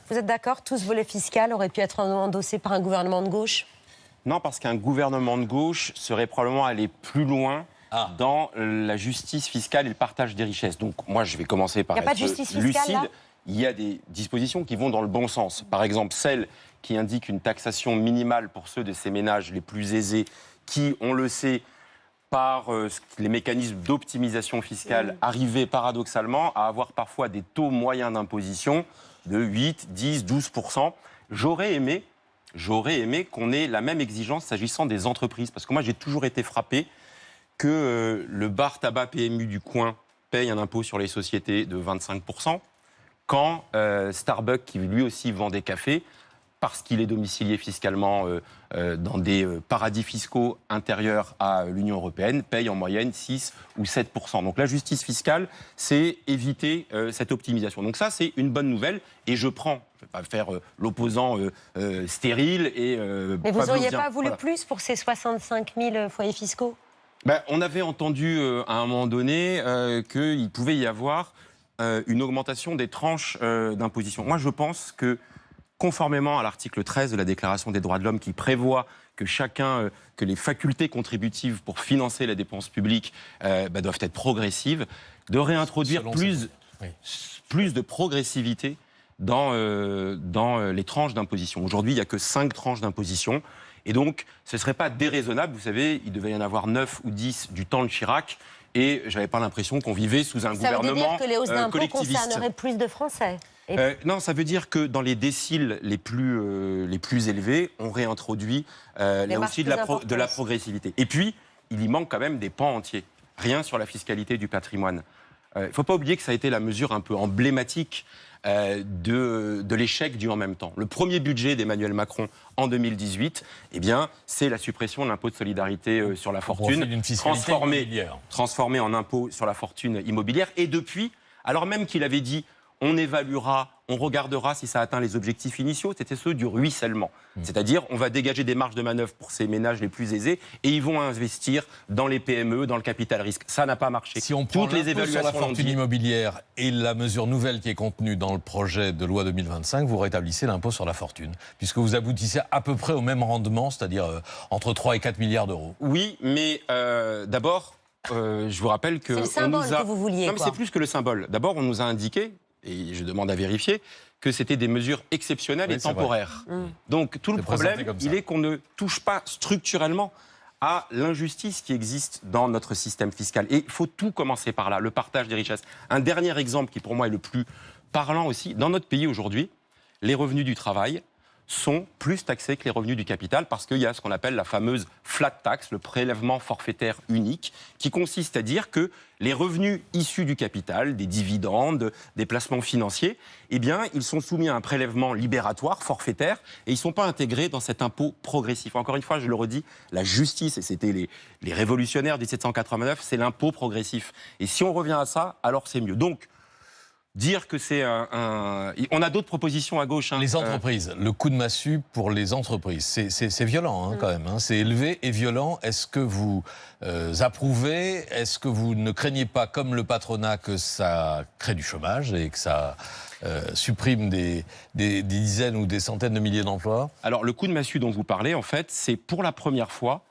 Vous êtes d'accord, tout ce volet fiscal aurait pu être endossé par un gouvernement de gauche? Non, parce qu'un gouvernement de gauche serait probablement allé plus loin dans la justice fiscale et le partage des richesses. Donc moi, je vais commencer par être lucide. Il y a des dispositions qui vont dans le bon sens. Par exemple, celle qui indique une taxation minimale pour ceux de ces ménages les plus aisés qui, on le sait, par les mécanismes d'optimisation fiscale, arrivaient paradoxalement à avoir parfois des taux moyens d'imposition de 8, 10, 12%. J'aurais aimé qu'on ait la même exigence s'agissant des entreprises. Parce que moi, j'ai toujours été frappé que le bar tabac PMU du coin paye un impôt sur les sociétés de 25%, quand Starbucks, qui lui aussi vend des cafés, parce qu'il est domicilié fiscalement dans des paradis fiscaux intérieurs à l'Union européenne, paye en moyenne 6 ou 7%. Donc la justice fiscale, c'est éviter cette optimisation. Donc ça, c'est une bonne nouvelle. Et je ne vais pas faire l'opposant stérile et mais vous n'auriez pas voulu plus pour ces 65 000 foyers fiscaux? On avait entendu à un moment donné qu'il pouvait y avoir une augmentation des tranches d'imposition. Moi, je pense que, conformément à l'article 13 de la Déclaration des droits de l'homme qui prévoit que que les facultés contributives pour financer la dépense publique doivent être progressives, de réintroduire plus de progressivité dans les tranches d'imposition. Aujourd'hui, il n'y a que 5 tranches d'imposition. Et donc, ce ne serait pas déraisonnable. Vous savez, il devait y en avoir 9 ou 10 du temps de Chirac. Et je n'avais pas l'impression qu'on vivait sous un gouvernement collectiviste. Ça veut dire que les hausses d'impôts concerneraient plus de Français? Non, ça veut dire que dans les déciles les plus élevés, on réintroduit là aussi de la progressivité. Et puis, il y manque quand même des pans entiers. Rien sur la fiscalité du patrimoine. Il ne faut pas oublier que ça a été la mesure un peu emblématique de l'échec du en même temps. Le premier budget d'Emmanuel Macron en 2018, c'est la suppression de l'impôt de solidarité sur la fortune, transformé en impôt sur la fortune immobilière. Et depuis, alors même qu'il avait dit on évaluera, on regardera si ça atteint les objectifs initiaux, c'était ceux du ruissellement. C'est-à-dire, on va dégager des marges de manœuvre pour ces ménages les plus aisés et ils vont investir dans les PME, dans le capital risque. Ça n'a pas marché. Si on prend l'impôt sur la fortune immobilière et la mesure nouvelle qui est contenue dans le projet de loi 2025, vous rétablissez l'impôt sur la fortune, puisque vous aboutissez à peu près au même rendement, c'est-à-dire entre 3 et 4 milliards d'euros. Oui, mais d'abord, je vous rappelle que... C'est le symbole que vous vouliez. Non, mais c'est plus que le symbole. D'abord, on nous a indiqué, et je demande à vérifier, que c'était des mesures exceptionnelles et temporaires. Donc tout le problème, il est qu'on ne touche pas structurellement à l'injustice qui existe dans notre système fiscal. Et il faut tout commencer par là, le partage des richesses. Un dernier exemple qui pour moi est le plus parlant aussi, dans notre pays aujourd'hui, les revenus du travail sont plus taxés que les revenus du capital parce qu'il y a ce qu'on appelle la fameuse flat tax, le prélèvement forfaitaire unique, qui consiste à dire que les revenus issus du capital, des dividendes, des placements financiers, ils sont soumis à un prélèvement libératoire, forfaitaire, et ils ne sont pas intégrés dans cet impôt progressif. Encore une fois, je le redis, la justice, et c'était les révolutionnaires de 1789, c'est l'impôt progressif. Et si on revient à ça, alors c'est mieux. Donc, dire que c'est on a d'autres propositions à gauche. Les entreprises, le coup de massue pour les entreprises, c'est violent quand même. C'est élevé et violent. Est-ce que vous approuvez? Est-ce que vous ne craignez pas, comme le patronat, que ça crée du chômage et que ça supprime des dizaines ou des centaines de milliers d'emplois? Alors le coup de massue dont vous parlez, en fait, c'est pour la première fois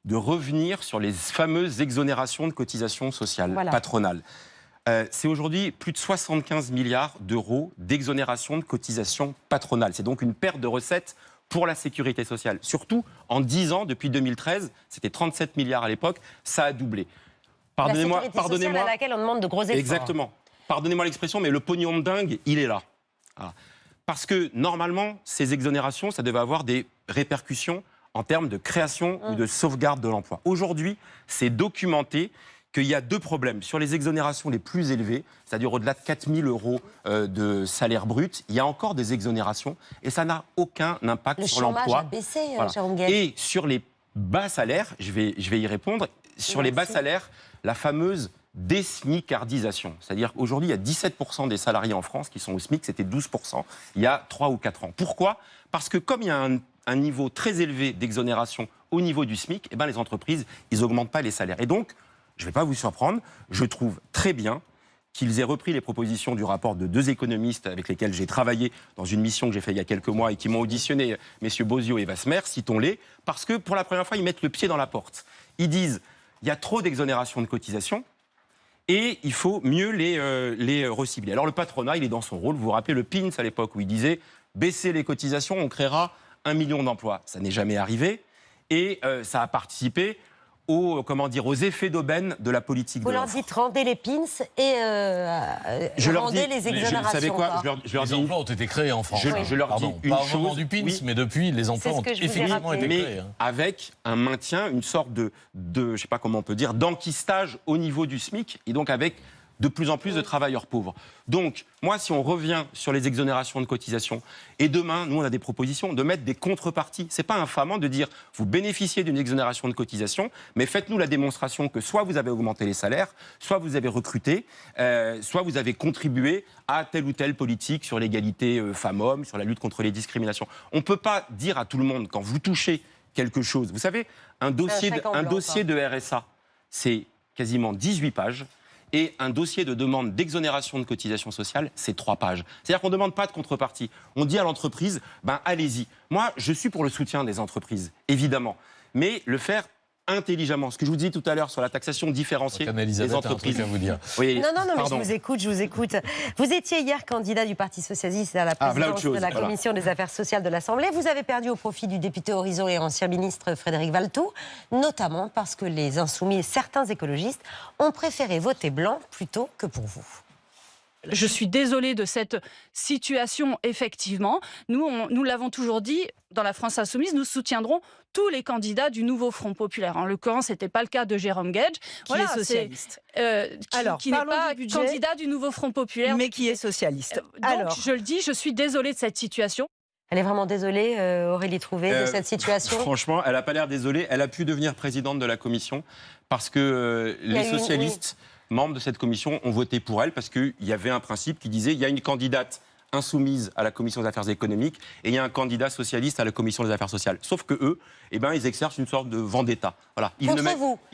de revenir sur les fameuses exonérations de cotisations sociales patronales. C'est aujourd'hui plus de 75 milliards d'euros d'exonération de cotisations patronales. C'est donc une perte de recettes pour la sécurité sociale. Surtout, en 10 ans, depuis 2013, c'était 37 milliards à l'époque, ça a doublé. Pardonnez-moi, à laquelle on demande de gros efforts. Exactement. Pardonnez-moi l'expression, mais le pognon de dingue, il est là. Voilà. Parce que, normalement, ces exonérations, ça devait avoir des répercussions en termes de création ou de sauvegarde de l'emploi. Aujourd'hui, c'est documenté qu'il y a 2 problèmes. Sur les exonérations les plus élevées, c'est-à-dire au-delà de 4 000 euros de salaire brut, il y a encore des exonérations et ça n'a aucun impact sur l'emploi. Le chômage a baissé, Jérôme Guel. Et sur les bas salaires, je vais y répondre, sur les bas salaires, la fameuse désmicardisation. C'est-à-dire qu'aujourd'hui, il y a 17% des salariés en France qui sont au SMIC, c'était 12% il y a 3 ou 4 ans. Pourquoi ? Parce que comme il y a un niveau très élevé d'exonération au niveau du SMIC, les entreprises, ils n'augmentent pas les salaires. Et donc, je ne vais pas vous surprendre, je trouve très bien qu'ils aient repris les propositions du rapport de 2 économistes avec lesquels j'ai travaillé dans une mission que j'ai faite il y a quelques mois et qui m'ont auditionné, messieurs Bozio et Wasmer, citons-les, parce que pour la première fois, ils mettent le pied dans la porte. Ils disent, il y a trop d'exonérations de cotisations et il faut mieux les recibler. Alors le patronat, il est dans son rôle. Vous vous rappelez le PINS à l'époque où il disait, baisser les cotisations, on créera 1 million d'emplois. Ça n'est jamais arrivé et ça a participé aux effets d'aubaine de la politique de l'offre. Vous leur dites rendez les pins et rendez les exonérations. Vous savez quoi, les emplois ont été créés en France. Je leur dis une pas chose. Au moment du PINS, oui, mais depuis, les emplois ont effectivement été créés. Avec un maintien, une sorte de je sais pas comment on peut dire, d'enquistage au niveau du SMIC, et donc avec de plus en plus de travailleurs pauvres. Donc, moi, si on revient sur les exonérations de cotisations, et demain, nous, on a des propositions de mettre des contreparties. C'est pas infamant de dire, vous bénéficiez d'une exonération de cotisation, mais faites-nous la démonstration que soit vous avez augmenté les salaires, soit vous avez recruté, soit vous avez contribué à telle ou telle politique sur l'égalité femmes-hommes, sur la lutte contre les discriminations. On ne peut pas dire à tout le monde, quand vous touchez quelque chose, vous savez, un dossier de RSA, c'est quasiment 18 pages. Et un dossier de demande d'exonération de cotisation sociale, c'est 3 pages. C'est-à-dire qu'on ne demande pas de contrepartie. On dit à l'entreprise, allez-y. Moi, je suis pour le soutien des entreprises, évidemment. Mais le faire intelligemment. Ce que je vous disais tout à l'heure sur la taxation différenciée des entreprises. À vous dire. Oui, non, mais je vous écoute. Vous étiez hier candidat du Parti Socialiste à la présidence de la Commission des Affaires sociales de l'Assemblée. Vous avez perdu au profit du député Horizon et ancien ministre Frédéric Valletoux, notamment parce que les Insoumis et certains écologistes ont préféré voter blanc plutôt que pour vous. Je suis désolée de cette situation, effectivement. Nous l'avons toujours dit, dans la France Insoumise, nous soutiendrons tous les candidats du nouveau Front Populaire. En l'occurrence, ce n'était pas le cas de Jérôme Guedj. Qui est socialiste. Qui n'est pas candidat du nouveau Front Populaire. Mais qui est socialiste. Donc, je le dis, je suis désolée de cette situation. Elle est vraiment désolée, Aurélie Trouvé, de cette situation. Franchement, elle n'a pas l'air désolée. Elle a pu devenir présidente de la commission parce que les socialistes... membres de cette commission ont voté pour elle parce qu'il y avait un principe qui disait il y a une candidate insoumise à la commission des affaires économiques et il y a un candidat socialiste à la commission des affaires sociales. Sauf que eux, ils exercent une sorte de vendetta. Voilà. Ils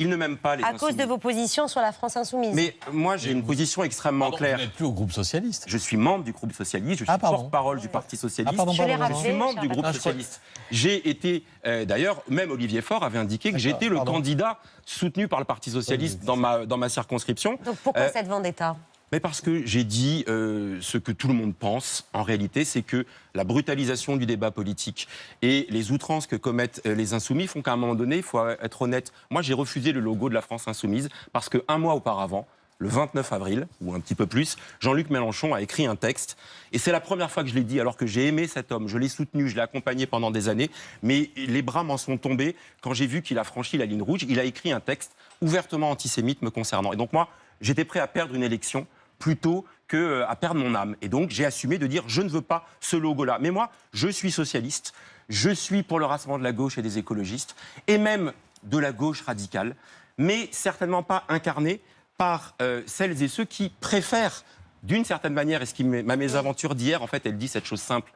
ne m'aiment pas les insoumis. À cause de vos positions sur la France insoumise. Mais moi, j'ai une position extrêmement claire. Vous n'êtes plus au groupe socialiste. Je suis membre du groupe socialiste, je suis porte-parole du Parti socialiste. Je suis membre du groupe socialiste. J'ai été, d'ailleurs, même Olivier Faure avait indiqué que j'étais le candidat soutenu par le Parti socialiste dans ma circonscription. Donc pourquoi cette vendetta ? Mais parce que j'ai dit ce que tout le monde pense, en réalité, c'est que la brutalisation du débat politique et les outrances que commettent les Insoumis font qu'à un moment donné, il faut être honnête. Moi, j'ai refusé le logo de la France Insoumise parce qu'un mois auparavant, le 29 avril, ou un petit peu plus, Jean-Luc Mélenchon a écrit un texte. Et c'est la première fois que je l'ai dit, alors que j'ai aimé cet homme, je l'ai soutenu, je l'ai accompagné pendant des années, mais les bras m'en sont tombés quand j'ai vu qu'il a franchi la ligne rouge. Il a écrit un texte ouvertement antisémite me concernant. Et donc moi, j'étais prêt à perdre une élection plutôt qu'à perdre mon âme. Et donc, j'ai assumé de dire, je ne veux pas ce logo-là. Mais moi, je suis socialiste, je suis pour le rassemblement de la gauche et des écologistes, et même de la gauche radicale, mais certainement pas incarné par celles et ceux qui préfèrent, d'une certaine manière, et ce qui ma mésaventure d'hier, en fait, elle dit cette chose simple,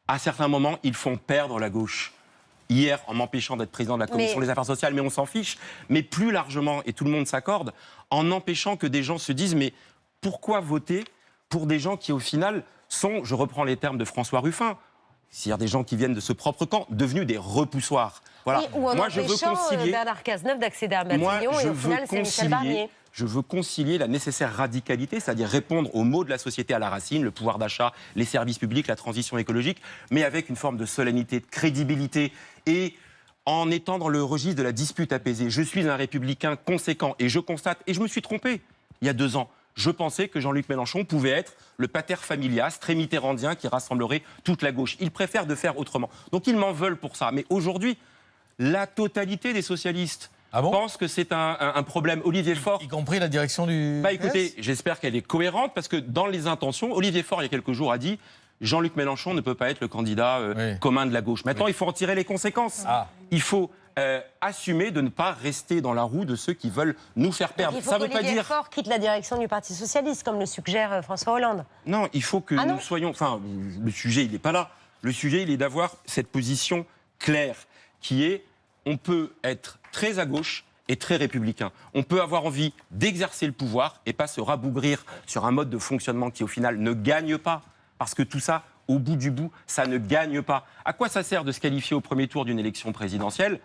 à certains moments, ils font perdre la gauche. Hier, en m'empêchant d'être président de la Commission des affaires sociales, mais on s'en fiche, mais plus largement, et tout le monde s'accorde, en empêchant que des gens se disent, mais pourquoi voter pour des gens qui, au final, sont, je reprends les termes de François Ruffin, c'est-à-dire des gens qui viennent de ce propre camp, devenus des repoussoirs. Voilà. Oui, ou en empêchant Bernard Cazeneuve d'accéder à Matignon, et au final, c'est Michel Barnier. Je veux concilier la nécessaire radicalité, c'est-à-dire répondre aux maux de la société à la racine, le pouvoir d'achat, les services publics, la transition écologique, mais avec une forme de solennité, de crédibilité et en étant dans le registre de la dispute apaisée. Je suis un républicain conséquent et je constate, et je me suis trompé il y a 2 ans, je pensais que Jean-Luc Mélenchon pouvait être le pater familias, très mitterrandien qui rassemblerait toute la gauche. Ils préfèrent de faire autrement. Donc ils m'en veulent pour ça. Mais aujourd'hui, la totalité des socialistes pense que c'est un problème. Olivier Faure... Y compris la direction du... écoutez, j'espère qu'elle est cohérente, parce que dans les intentions, Olivier Faure, il y a quelques jours, a dit Jean-Luc Mélenchon ne peut pas être le candidat commun de la gauche. Maintenant, il faut en tirer les conséquences. Il faut assumer de ne pas rester dans la roue de ceux qui veulent nous faire perdre. Il faut qu'Olivier Faure quitte la direction du Parti Socialiste, comme le suggère François Hollande. Non, il faut que nous soyons... Enfin, le sujet, il n'est pas là. Le sujet, il est d'avoir cette position claire, qui est, on peut être très à gauche et très républicain. On peut avoir envie d'exercer le pouvoir et pas se rabougrir sur un mode de fonctionnement qui, au final, ne gagne pas. Parce que tout ça, au bout du bout, ça ne gagne pas. À quoi ça sert de se qualifier au premier tour d'une élection présidentielle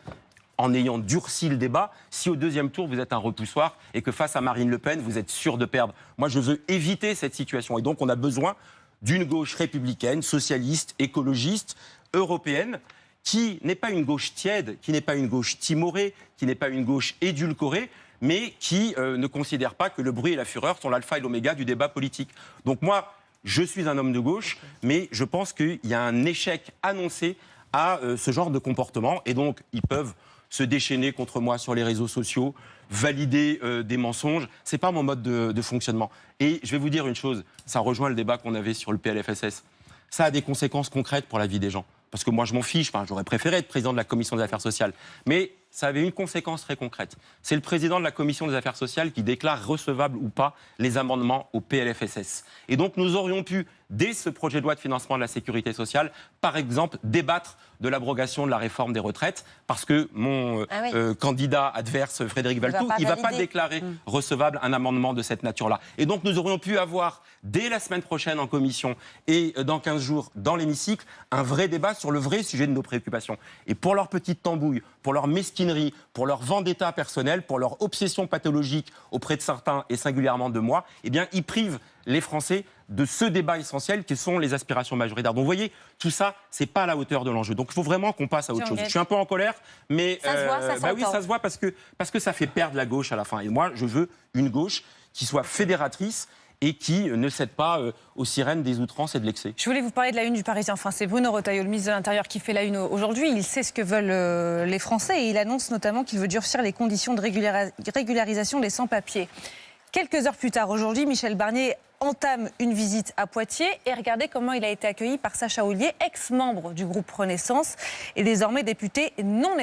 en ayant durci le débat, si au deuxième tour, vous êtes un repoussoir et que face à Marine Le Pen, vous êtes sûr de perdre? Moi, je veux éviter cette situation. Et donc, on a besoin d'une gauche républicaine, socialiste, écologiste, européenne, qui n'est pas une gauche tiède, qui n'est pas une gauche timorée, qui n'est pas une gauche édulcorée, mais qui ne considère pas que le bruit et la fureur sont l'alpha et l'oméga du débat politique. Donc moi, je suis un homme de gauche, mais je pense qu'il y a un échec annoncé à ce genre de comportement. Et donc, ils peuvent se déchaîner contre moi sur les réseaux sociaux, valider des mensonges. Ce n'est pas mon mode de fonctionnement. Et je vais vous dire une chose, ça rejoint le débat qu'on avait sur le PLFSS. Ça a des conséquences concrètes pour la vie des gens. Parce que moi, je m'en fiche. Enfin, j'aurais préféré être président de la Commission des affaires sociales. Mais ça avait une conséquence très concrète. C'est le président de la Commission des affaires sociales qui déclare recevables ou pas les amendements au PLFSS. Et donc, nous aurions pu, dès ce projet de loi de financement de la sécurité sociale, par exemple, débattre de l'abrogation de la réforme des retraites, parce que mon candidat adverse, Frédéric Valletoux, il ne va pas déclarer recevable un amendement de cette nature-là. Et donc, nous aurions pu avoir, dès la semaine prochaine en commission et dans 15 jours dans l'hémicycle, un vrai débat sur le vrai sujet de nos préoccupations. Et pour leur petite tambouille, pour leur mesquinerie, pour leur vendetta personnel, pour leur obsession pathologique auprès de certains et singulièrement de moi, eh bien, ils privent les Français de ce débat essentiel qui sont les aspirations majoritaires. Donc vous voyez, tout ça, c'est pas à la hauteur de l'enjeu. Donc il faut vraiment qu'on passe à autre chose. Je suis un peu en colère, mais ça se voit, ça s'entend. Oui, ça se voit parce que ça fait perdre la gauche à la fin. Et moi, je veux une gauche qui soit fédératrice et qui ne cède pas aux sirènes des outrances et de l'excès. Je voulais vous parler de la une du Parisien. Enfin, c'est Bruno Retailleau, le ministre de l'Intérieur, qui fait la une aujourd'hui. Il sait ce que veulent les Français et il annonce notamment qu'il veut durcir les conditions de régularisation des sans-papiers. Quelques heures plus tard, aujourd'hui, Michel Barnier entame une visite à Poitiers et regardez comment il a été accueilli par Sacha Houlié, ex-membre du groupe Renaissance et désormais député non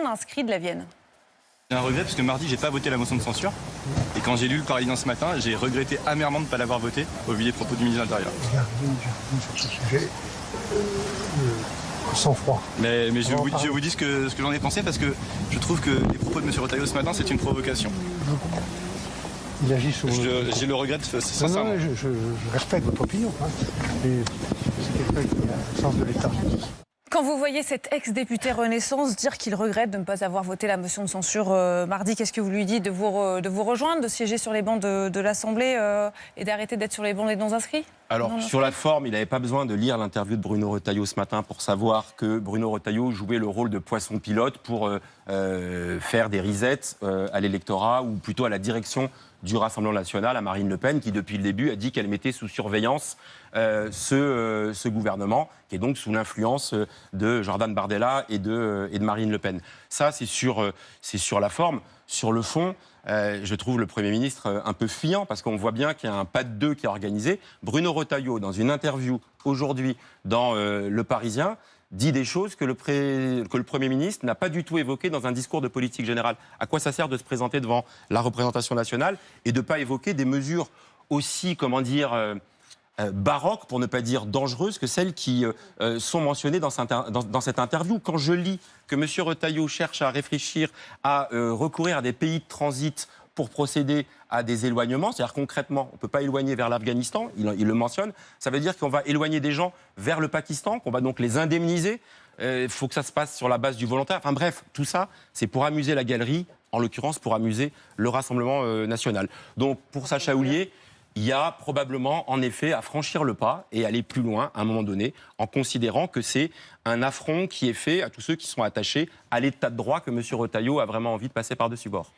inscrit de la Vienne. J'ai un regret parce que mardi, j'ai pas voté la motion de censure. Et quand j'ai lu le Parisien ce matin, j'ai regretté amèrement de ne pas l'avoir voté au vu des propos du ministre de l'Intérieur. Sur ce sujet, sans froid. Mais je vous dis ce que j'en ai pensé parce que je trouve que les propos de M. Retailleau ce matin, c'est une provocation. Il agit sur... J'ai le regret, sincèrement. Non, je respecte votre opinion. Hein. Mais c'est quelqu'un qui a le sens de l'État. Quand vous voyez cet ex-député Renaissance dire qu'il regrette de ne pas avoir voté la motion de censure mardi, qu'est-ce que vous lui dites? De vous rejoindre, de siéger sur les bancs de l'Assemblée et d'arrêter d'être sur les bancs des non-inscrits? Alors, sur la forme, il n'avait pas besoin de lire l'interview de Bruno Retailleau ce matin pour savoir que Bruno Retailleau jouait le rôle de poisson pilote pour faire des risettes à l'électorat ou plutôt à la direction du Rassemblement national, à Marine Le Pen, qui depuis le début a dit qu'elle mettait sous surveillance ce gouvernement, qui est donc sous l'influence de Jordan Bardella et de Marine Le Pen. Ça, c'est sur la forme. Sur le fond, je trouve le Premier ministre un peu fuyant, parce qu'on voit bien qu'il y a un pas de deux qui est organisé. Bruno Retailleau, dans une interview aujourd'hui dans Le Parisien, dit des choses que le Premier ministre n'a pas du tout évoquées dans un discours de politique générale. À quoi ça sert de se présenter devant la représentation nationale et de ne pas évoquer des mesures aussi, baroques, pour ne pas dire dangereuses, que celles qui sont mentionnées dans cette interview. Quand je lis que M. Retailleau cherche à réfléchir à recourir à des pays de transit pour procéder à des éloignements, c'est-à-dire concrètement, on ne peut pas éloigner vers l'Afghanistan, il le mentionne, ça veut dire qu'on va éloigner des gens vers le Pakistan, qu'on va donc les indemniser, il faut que ça se passe sur la base du volontaire, enfin bref, tout ça, c'est pour amuser la galerie, en l'occurrence pour amuser le Rassemblement national. Donc pour Sacha Houlié, il y a probablement, en effet, à franchir le pas et aller plus loin, à un moment donné, en considérant que c'est un affront qui est fait à tous ceux qui sont attachés à l'état de droit que M. Retailleau a vraiment envie de passer par-dessus bord.